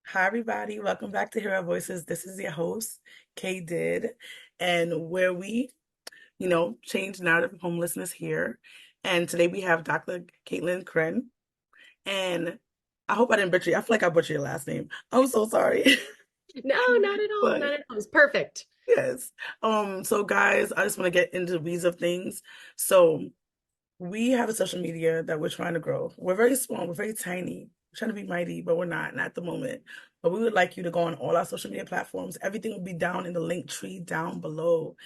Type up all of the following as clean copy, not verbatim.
Hi, everybody. Welcome back to Hear Our Voices. This is your host, Kay Did, and where we change narrative of homelessness here. And today we have Dr. Krenn. And I hope I didn't butcher you. I feel like I butchered your last name. I'm so sorry. No, not at all. But Not at all. It's perfect. yes. So guys, I just want to get into the weeds of things. So we have a social media that we're trying to grow. We're very small, we're very tiny. We're trying to be mighty, but we're not at the moment. But we would like you to go on all our social media platforms. Everything will be down in the link tree down below.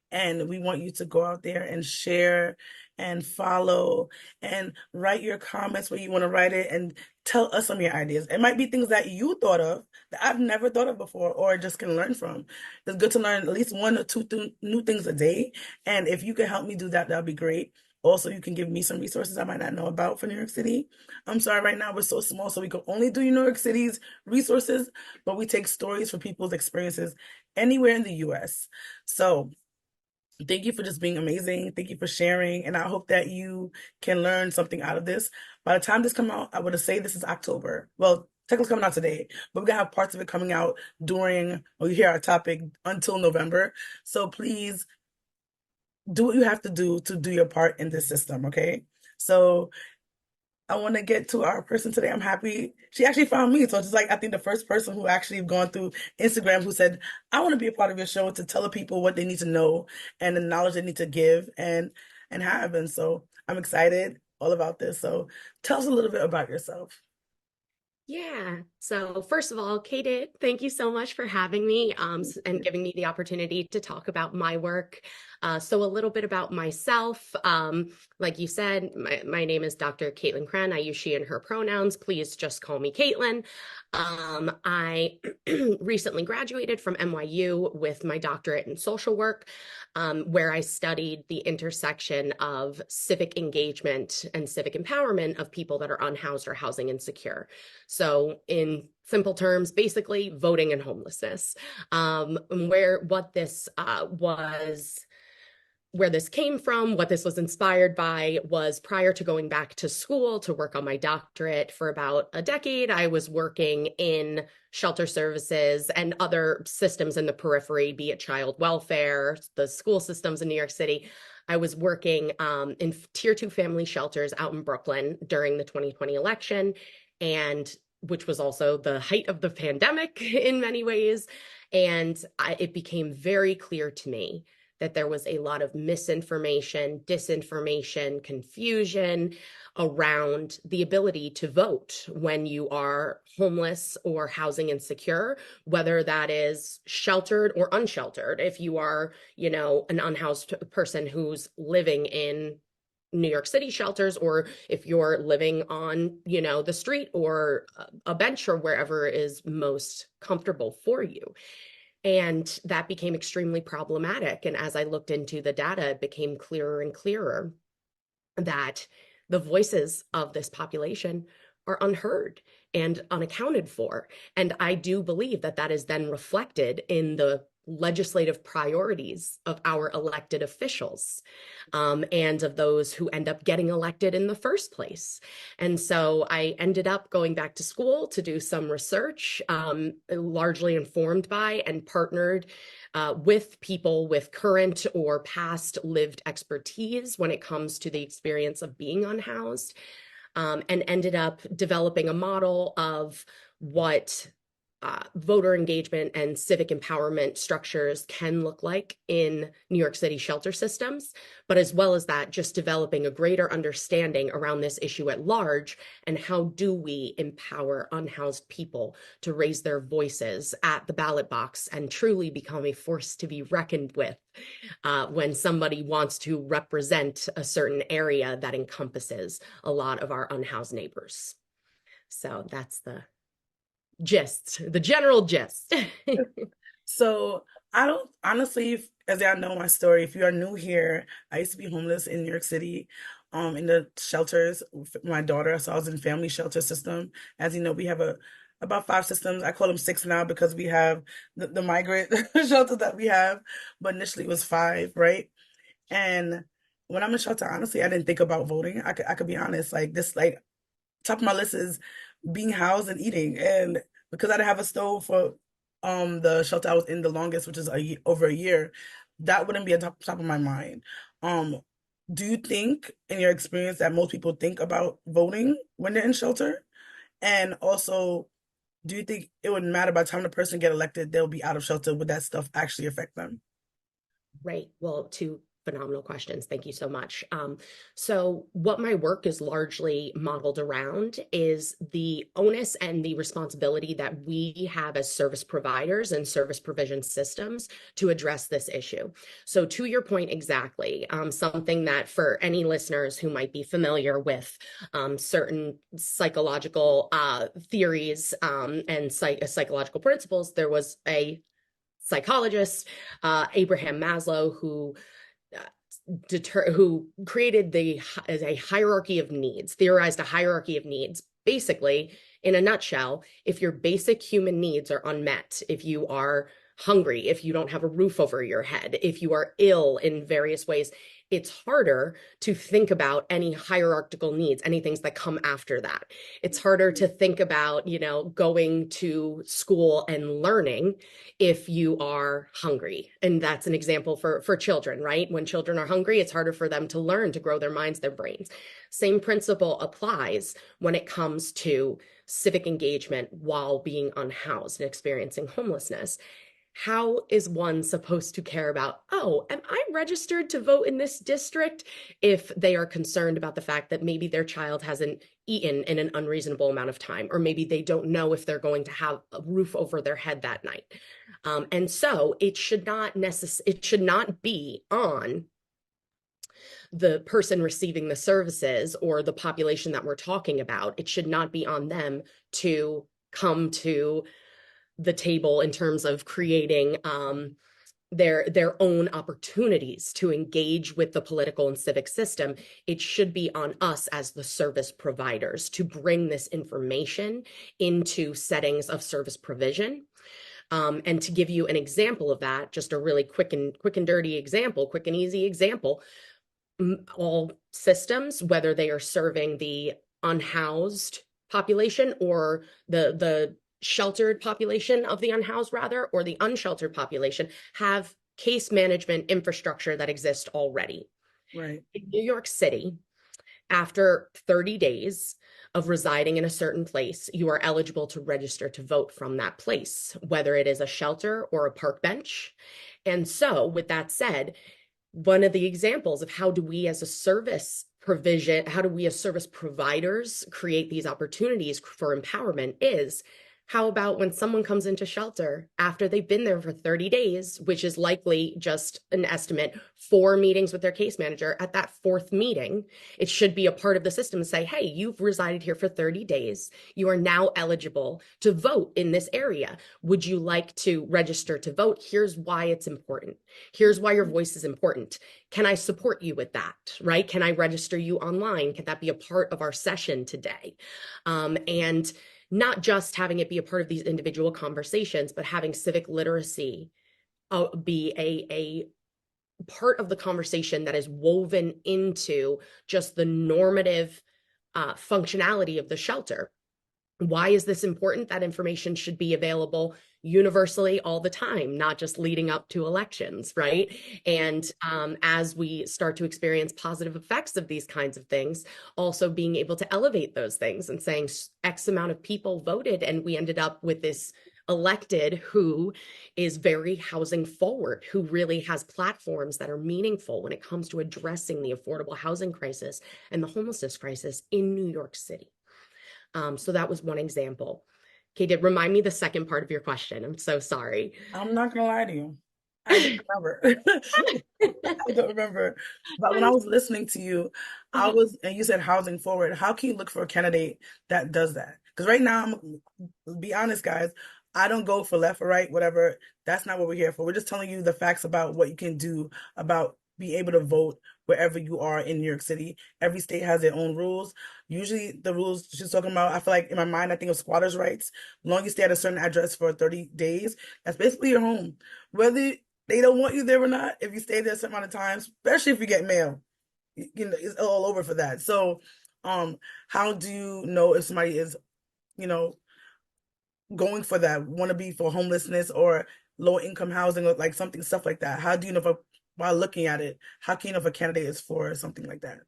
And we want you to go out there and share and follow and write your comments where you want to write it and tell us some of your ideas. It might be things that you thought of that I've never thought of before or just can learn from. It's good to learn at least one or two new things a day. And if you can help me do that, that'd be great. Also, you can give me some resources I might not know about for New York City. I'm sorry, right now we're so small, so we can only do New York City's resources, but we take stories for people's experiences anywhere in the US. So thank you for just being amazing. Thank you for sharing. And I hope that you can learn something out of this. By the time this come out, I would say this is October. Well, technically coming out today, but we're gonna have parts of it coming out during, or you hear our topic until November. So please do what you have to do your part in this system, okay? So I want to get to our person today. I'm happy she actually found me. So it's like I think the first person who actually have gone through Instagram who said, I want to be a part of your show to tell the people what they need to know and the knowledge they need to give and have. And so I'm excited all about this. So tell us a little bit about yourself. Yeah. So first of all, Kate, thank you so much for having me and giving me the opportunity to talk about my work. So a little bit about myself. Like you said, my name is Dr. Caitlin Krenn. I use she and her pronouns. Please just call me Caitlin. I recently graduated from NYU with my doctorate in social work, where I studied the intersection of civic engagement and civic empowerment of people that are unhoused or housing insecure. So, in simple terms, basically voting and homelessness. Where what this was where this came from, what this was inspired by, was prior to going back to school to work on my doctorate for about a decade, I was working in shelter services and other systems in the periphery, be it child welfare, the school systems in New York City. I was working in tier 2 family shelters out in Brooklyn during the 2020 election, and which was also the height of the pandemic in many ways. And it became very clear to me that there was a lot of misinformation, disinformation, confusion around the ability to vote when you are homeless or housing insecure, whether that is sheltered or unsheltered. If you are, an unhoused person who's living in New York City shelters, or if you're living on, the street or a bench or wherever is most comfortable for you. And that became extremely problematic. And as I looked into the data, it became clearer and clearer that the voices of this population are unheard and unaccounted for. And I do believe that that is then reflected in the legislative priorities of our elected officials, and of those who end up getting elected in the first place. And so I ended up going back to school to do some research, largely informed by and partnered with people with current or past lived expertise when it comes to the experience of being unhoused, and ended up developing a model of what voter engagement and civic empowerment structures can look like in New York City shelter systems, but as well as that, just developing a greater understanding around this issue at large and how do we empower unhoused people to raise their voices at the ballot box and truly become a force to be reckoned with when somebody wants to represent a certain area that encompasses a lot of our unhoused neighbors. So that's the general gist. So I don't honestly, as y'all know my story, if you are new here, I used to be homeless in New York City, in the shelters with my daughter. So I was in family shelter system. As you know, we have about five systems. I call them six now because we have the migrant shelter that we have, but initially it was five, right? And when I'm in shelter, honestly, I didn't think about voting. I could be honest, like this, like top of my list is being housed and eating. And because I didn't have a stove for the shelter I was in the longest, which is over a year, that wouldn't be on top of my mind. Um, do you think, in your experience, that most people think about voting when they're in shelter? And also, do you think it would matter by the time the person get elected, they'll be out of shelter? Would that stuff actually affect them? Right. Well, two phenomenal questions. Thank you so much. So, what my work is largely modeled around is the onus and the responsibility that we have as service providers and service provision systems to address this issue. So, to your point exactly, something that for any listeners who might be familiar with certain psychological theories and psychological principles, there was a psychologist, Abraham Maslow, uh, who created a hierarchy of needs, theorized a hierarchy of needs. Basically, in a nutshell, if your basic human needs are unmet, if you are hungry, if you don't have a roof over your head, if you are ill in various ways, it's harder to think about any hierarchical needs, any things that come after that. It's harder to think about, going to school and learning if you are hungry. And that's an example for children, right? When children are hungry, it's harder for them to learn, to grow their minds, their brains. Same principle applies when it comes to civic engagement while being unhoused and experiencing homelessness. How is one supposed to care about, oh, am I registered to vote in this district, if they are concerned about the fact that maybe their child hasn't eaten in an unreasonable amount of time, or maybe they don't know if they're going to have a roof over their head that night? And so it should not be on the person receiving the services or the population that we're talking about. It should not be on them to come to the table in terms of creating their own opportunities to engage with the political and civic system. It should be on us as the service providers to bring this information into settings of service provision. And to give you an example of that, just a really quick and dirty example, quick and easy example, all systems, whether they are serving the unhoused population or the sheltered population of the unhoused, rather, or the unsheltered population, have case management infrastructure that exists already. Right. In New York City, after 30 days of residing in a certain place, you are eligible to register to vote from that place, whether it is a shelter or a park bench. And so, with that said, one of the examples of how do we as a service provision, how do we as service providers create these opportunities for empowerment is, how about when someone comes into shelter after they've been there for 30 days, which is likely just an estimate, 4 meetings with their case manager. At that fourth meeting, it should be a part of the system to say, hey, you've resided here for 30 days. You are now eligible to vote in this area. Would you like to register to vote? Here's why it's important. Here's why your voice is important. Can I support you with that, right? Can I register you online? Can that be a part of our session today? And not just having it be a part of these individual conversations, but having civic literacy be a part of the conversation that is woven into just the normative functionality of the shelter. Why is this important? That information should be available universally all the time, not just leading up to elections, right? And as we start to experience positive effects of these kinds of things, also being able to elevate those things and saying X amount of people voted, and we ended up with this elected who is very housing forward, who really has platforms that are meaningful when it comes to addressing the affordable housing crisis and the homelessness crisis in New York City. So that was one example. Okay, did remind me the second part of your question. I'm so sorry. I'm not gonna lie to you. I don't remember. I don't remember. But when I was listening to you, and you said housing forward. How can you look for a candidate that does that? Because right now, be honest, guys, I don't go for left or right, whatever. That's not what we're here for. We're just telling you the facts about what you can do about being able to vote wherever you are in New York City. Every state has their own rules. Usually, the rules she's talking about, I feel like in my mind, I think of squatters' rights. As long as you stay at a certain address for 30 days, that's basically your home. Whether they don't want you there or not, if you stay there a certain amount of time, especially if you get mail, it's all over for that. So, how do you know if somebody is, you know, going for that, want to be for homelessness or low income housing or like something, stuff like that? How do you know if while looking at it, how can you know if a candidate is for something like that?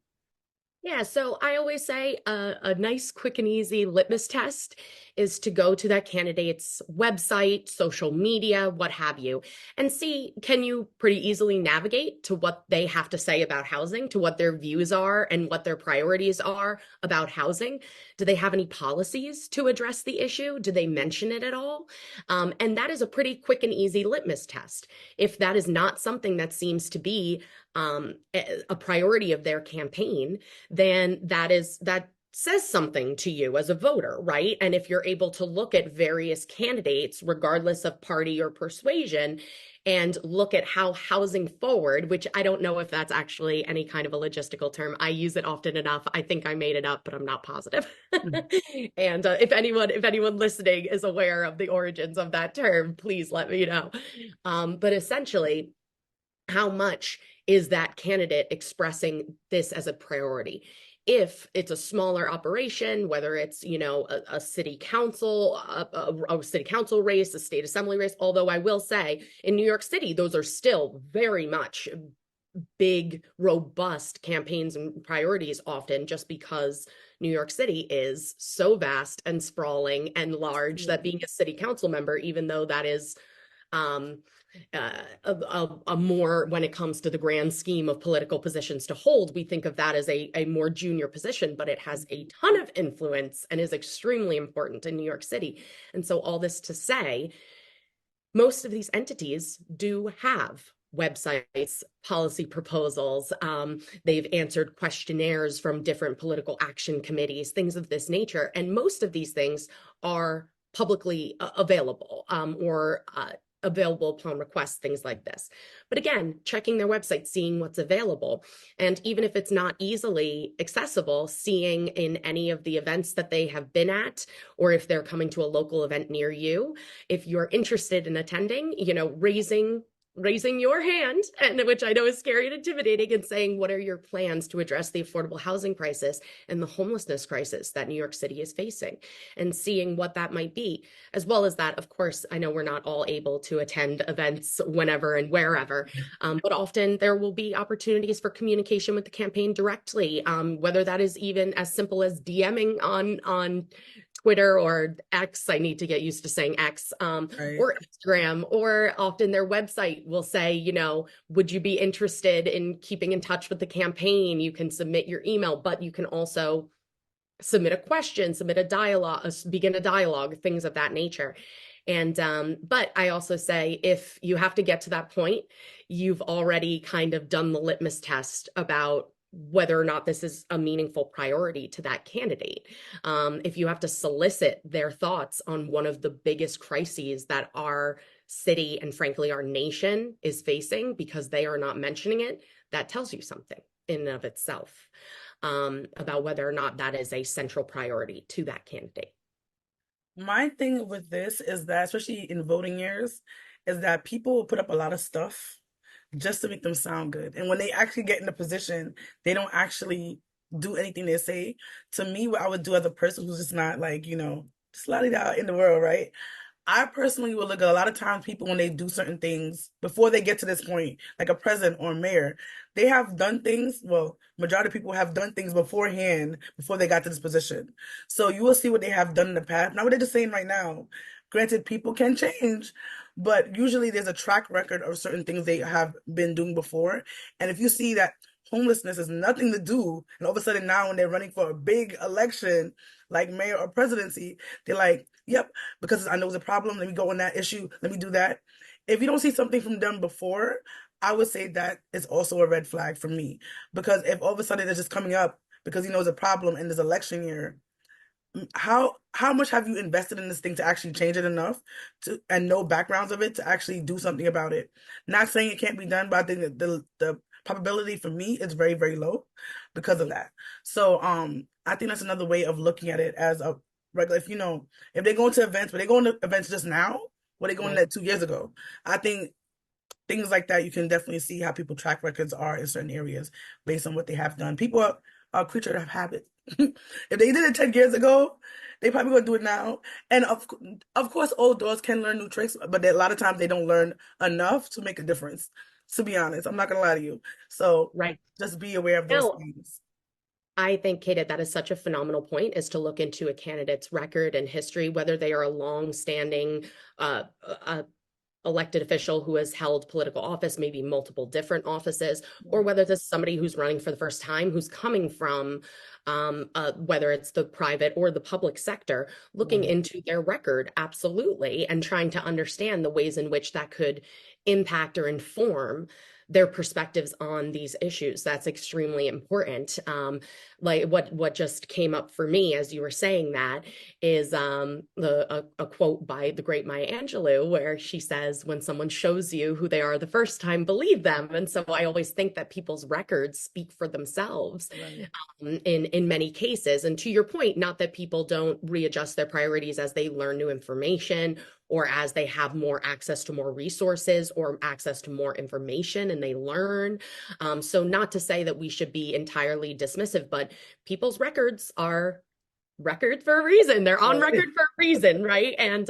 Yeah, so I always say a nice, quick, and easy litmus test is to go to that candidate's website, social media, what have you, and see, can you pretty easily navigate to what they have to say about housing, to what their views are and what their priorities are about housing? Do they have any policies to address the issue? Do they mention it at all? And that is a pretty quick and easy litmus test. If that is not something that seems to be a priority of their campaign, then that says something to you as a voter, right? And if you're able to look at various candidates, regardless of party or persuasion, and look at how housing forward, which I don't know if that's actually any kind of a logistical term. I use it often enough. I think I made it up, but I'm not positive. Mhm. And if anyone listening is aware of the origins of that term, please let me know. But essentially, how much is that candidate expressing this as a priority? If it's a smaller operation, whether it's, a city council, a city council race, a state assembly race, although I will say in New York City, those are still very much big, robust campaigns and priorities, often just because New York City is so vast and sprawling and large that being a city council member, even though that is um, a more, when it comes to the grand scheme of political positions to hold, we think of that as a more junior position, but it has a ton of influence and is extremely important in New York City. And so all this to say, most of these entities do have websites, policy proposals. They've answered questionnaires from different political action committees, things of this nature. And most of these things are publicly available, or available upon request, things like this. But again, checking their website, seeing what's available. And even if it's not easily accessible, seeing in any of the events that they have been at, or if they're coming to a local event near you, if you're interested in attending, raising your hand, and which I know is scary and intimidating, and saying, what are your plans to address the affordable housing crisis and the homelessness crisis that New York City is facing, and seeing what that might be. As well as that, of course, I know we're not all able to attend events whenever and wherever, but often there will be opportunities for communication with the campaign directly, whether that is even as simple as DMing on Twitter or X. I need to get used to saying X, Right. or Instagram, or often their website will say, would you be interested in keeping in touch with the campaign? You can submit your email, but you can also submit a question, submit a dialogue, begin a dialogue, things of that nature. And but I also say, if you have to get to that point, you've already kind of done the litmus test about whether or not this is a meaningful priority to that candidate. If you have to solicit their thoughts on one of the biggest crises that our city and frankly our nation is facing because they are not mentioning it, that tells you something in and of itself, about whether or not that is a central priority to that candidate. My thing with this is that, especially in voting years, is that people will put up a lot of stuff just to make them sound good. And when they actually get in a position, they don't actually do anything they say. To me, what I would do as a person who's just not like, just let it out in the world, right? I personally will look at a lot of times people when they do certain things before they get to this point, like a president or a mayor, they have done things. Well, majority of people have done things beforehand before they got to this position. So you will see what they have done in the past, not what they're just saying right now. Granted, people can change, but usually there's a track record of certain things they have been doing before. And if you see that homelessness has nothing to do, and all of a sudden now when they're running for a big election, like mayor or presidency, they're like, yep, because I know it's a problem. Let me go on that issue. Let me do that. If you don't see something from them before, I would say that is also a red flag for me. Because if all of a sudden it's just coming up because it's a problem in this election year, how much have you invested in this thing to actually change it enough to and know backgrounds of it to actually do something about it? Not saying it can't be done, but I think that the probability for me is very, very low because of that. So I think that's another way of looking at it as a regular, if they go into events, but they go into events just now, or they going Right. that 2 years ago. I think things like that, you can definitely see how people track records are in certain areas based on what they have done. People are a creature of habit. If they did it 10 years ago, They probably gonna do it now. And of course, old dogs can learn new tricks, but a lot of times they don't learn enough to make a difference. To be honest, I'm not gonna lie to you. So Right. just be aware of those Now, things. I think, Kate, that is such a phenomenal point is to look into a candidate's record and history, whether they are a long-standing uh, uh, elected official who has held political office, maybe multiple different offices, or Right. whether this is somebody who's running for the first time, who's coming from whether it's the private or the public sector, looking Right. into their record, absolutely, and trying to understand the ways in which that could impact or inform their perspectives on these issues. That's extremely important. Like what just came up for me as you were saying that is a quote by the great Maya Angelou, where she says, when someone shows you who they are the first time, believe them. And so I always think that people's records speak for themselves Right. in many cases. And to your point, not that people don't readjust their priorities as they learn new information or as they have more access to more resources or access to more information and they learn. So not to say that we should be entirely dismissive, but people's records are records for a reason. They're on Right. record for a reason, right? And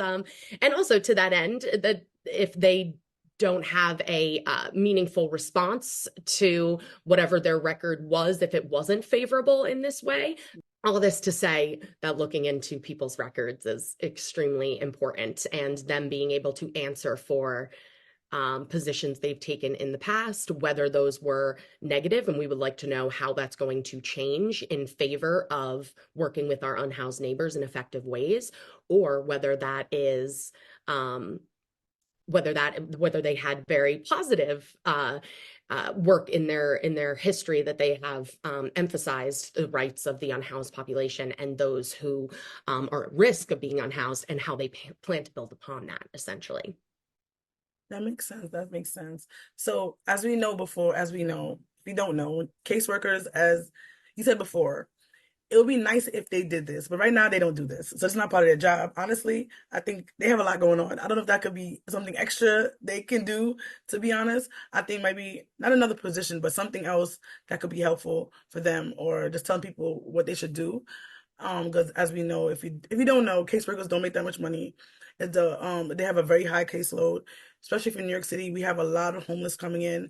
also to that end, that if they don't have a meaningful response to whatever their record was, if it wasn't favorable in this way, all this to say that looking into people's records is extremely important, and them being able to answer for positions they've taken in the past, whether those were negative, and we would like to know how that's going to change in favor of working with our unhoused neighbors in effective ways, or whether that is whether they had very positive work in their history, that they have emphasized the rights of the unhoused population and those who are at risk of being unhoused, and how they plan to build upon that, essentially. That makes sense. That makes sense. So, as we know before, as we know, we don't know, caseworkers, as you said before, it would be nice if they did this, but right now they don't do this. So it's not part of their job. Honestly, I think they have a lot going on. I don't know if that could be something extra they can do, to be honest. I think maybe not another position, but something else that could be helpful for them, or just telling people what they should do. Because as we know, if you don't know, caseworkers don't make that much money. They have a very high caseload, especially for New York City. We have a lot of homeless coming in,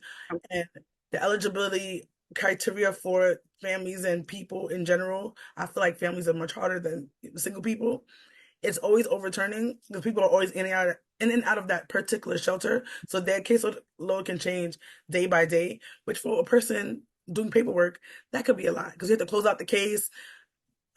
and the eligibility criteria for families and people in general, I feel like families are much harder than single people. It's always overturning because people are always in and out of that particular shelter. So their caseload can change day by day, which for a person doing paperwork, that could be a lot because you have to close out the case,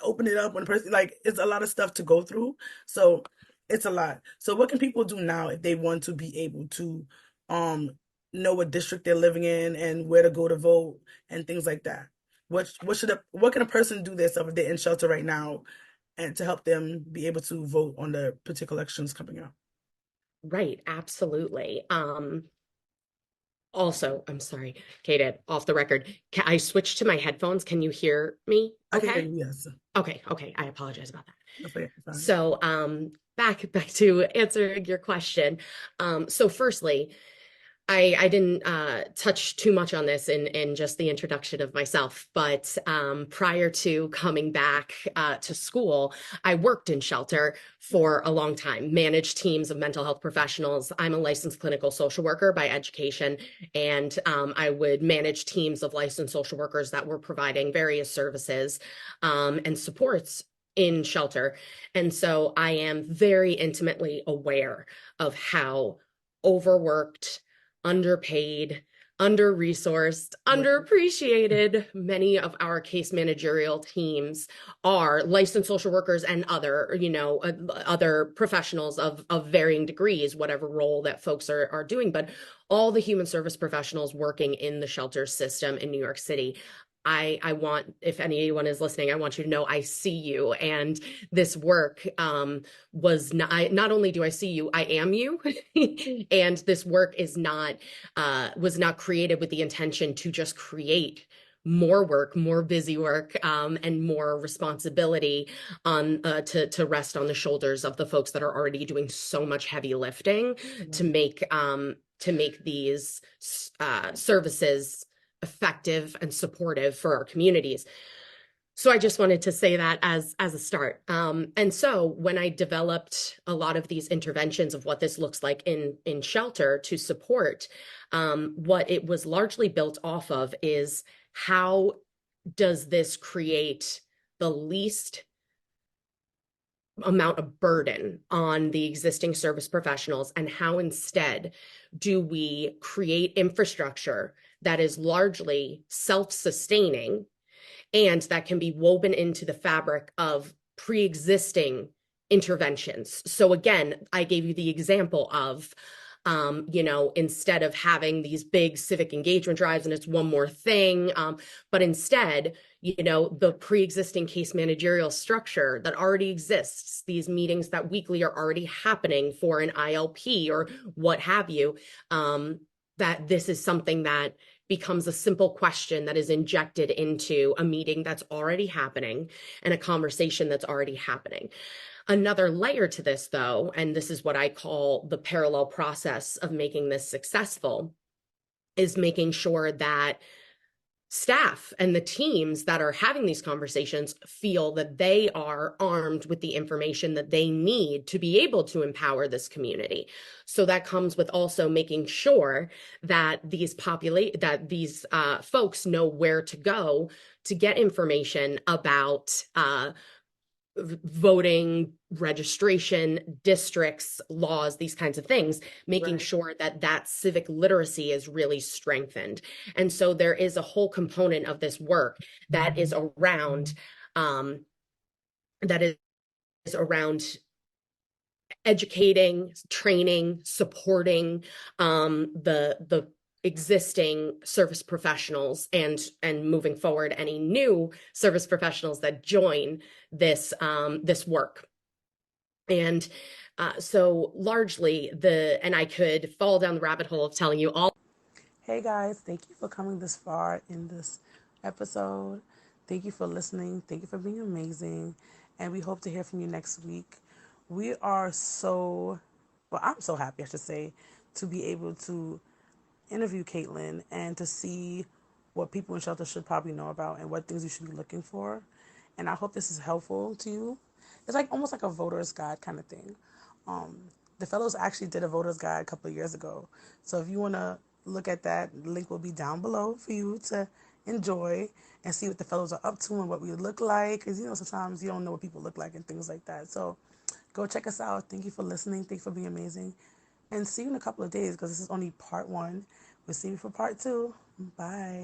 open it up when a person, like, it's a lot of stuff to go through. So it's a lot. So what can people do now if they want to be able to um know what district they're living in and where to go to vote and things like that? What can a person do themselves if they're in shelter right now and to help them be able to vote on the particular elections coming up? Right, absolutely. Also, I'm sorry, Kate, off the record. I switched to my headphones. Can you hear me? I can hear Okay. you, yes. Okay. I apologize about that. That's okay, fine. So, back to answering your question. So firstly, I didn't touch too much on this in just the introduction of myself, but prior to coming back to school, I worked in shelter for a long time, managed teams of mental health professionals. I'm a licensed clinical social worker by education, and I would manage teams of licensed social workers that were providing various services and supports in shelter. And so I am very intimately aware of how overworked, underpaid, under-resourced, Right. underappreciated many of our case managerial teams are, licensed social workers and other, other professionals of varying degrees, whatever role that folks are doing. But all the human service professionals working in the shelter system in New York City, I want, if anyone is listening, I want you to know I see you. And this work was not only do I see you, I am you. And this work is not was not created with the intention to just create more work, more busy work, and more responsibility on to rest on the shoulders of the folks that are already doing so much heavy lifting Right. to make these services effective and supportive for our communities. So I just wanted to say that as a start. And so when I developed a lot of these interventions of what this looks like in shelter to support, what it was largely built off of is how does this create the least amount of burden on the existing service professionals, and how instead do we create infrastructure that is largely self-sustaining and that can be woven into the fabric of pre-existing interventions. So again, I gave you the example of instead of having these big civic engagement drives and it's one more thing, but instead, the pre-existing case managerial structure that already exists, these meetings that weekly are already happening for an ILP or what have you, that this is something that becomes a simple question that is injected into a meeting that's already happening and a conversation that's already happening. Another layer to this, though, and this is what I call the parallel process of making this successful, is making sure that staff and the teams that are having these conversations feel that they are armed with the information that they need to be able to empower this community. So that comes with also making sure that these folks know where to go to get information about voting, registration, districts, laws, these kinds of things, making Right. sure that that civic literacy is really strengthened. And so there is a whole component of this work that is around um, that is around educating, training, supporting the existing service professionals and moving forward any new service professionals that join this work. And so largely and I could fall down the rabbit hole of telling you all. Hey guys, thank you for coming this far in this episode. Thank you for listening. Thank you for being amazing. And we hope to hear from you next week. We are I'm so happy, I should say, to be able to interview Caitlin and to see what people in shelter should probably know about and what things you should be looking for. And I hope this is helpful to you. It's like almost like a voter's guide kind of thing. Um, the fellows actually did a voter's guide a couple of years ago. So if you want to look at that, the link will be down below for you to enjoy and see what the fellows are up to and what we look like. Because, sometimes you don't know what people look like and things like that. So go check us out. Thank you for listening. Thank you for being amazing. And see you in a couple of days because this is only part one. We'll see you for part two. Bye.